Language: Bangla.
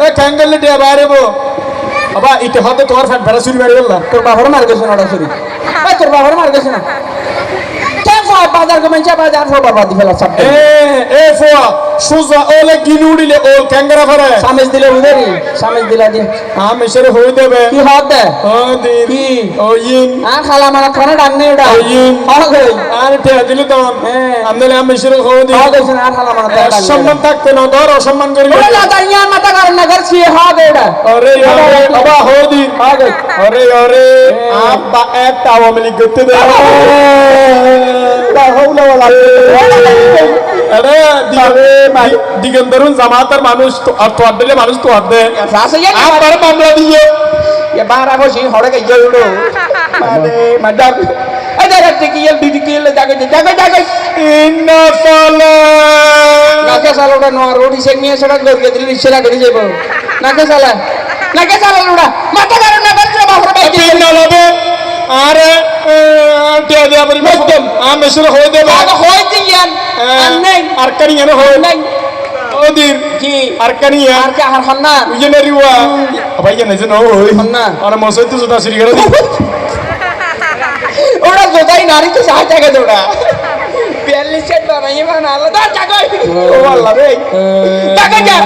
এ ক্যাঙ্গেল দিয়ে বাইরে বো বাবা ইতে হতে তোমার ফ্যান ফেরা চুরি মারি বললাম তোর বাবার মার গেছে না ওটা চুরি তোর বাবার মার গেছে না বাজার কমেছে বাজার সব বাবা দি ফেলা সব এ ফোয়া সুজা ওলে গিলু উড়িলে ও ক্যাঙ্গারা ফেরে সামেজ দিলে উদেরি সামেজ দিলা দিন আমি সেরে হই দেবে কি হাত দে ও দি কি ও ইন আর খালা মারা খানা ডাক নেই ওটা ইন হবে আর তে দিলে তো আমলে আমি সেরে হই দি হাও গেছে আর খালা মারা ডাক সম্মান থাকতে না ধর অসম্মান করি ওরে না তাই না মাথা কারণ না করছি হবে এটা আরে আরে বাবা হই দি হবে আরে আরে আব্বা একটা আওয়ামী লীগ করতে দে দিগন্তরুন জামাতার মানুষ তো আর দিলে মানুষ তো আর দে আবার মামলা দিয়ে বারা বসি হড়ে গিয়ে উড়ো মানে মাদার আদার টিকিয়েল বিটিকিয়েল জাগে জাগে জাগে ইন্না সালা নাকে সালোটা নোয়া রোডি সেক নিয়ে সেটা গরকে দিলি সেরা করে যাইব নাকে সালা লোড়া মাথা কারণ না করছ বাপরে ভাই ইন্না লাবে আরে টিয়া দিয়া বলি একদম আমি শুরু হয়ে দেব আগে হই দিয়ান আর নেই আর কানি এনে হয় নাই ওদির কি আর কানি আর কে আর হন্না উজনে রিওয়া ভাই জানে যে নয় হন্না আর মসই তো জুতা সিরি করে দি ওরা জোতাই নারী তো সাহায্য করে ওরা 42 সেট বানাই বানা আলাদা জায়গায় ও আল্লাহ রে জায়গা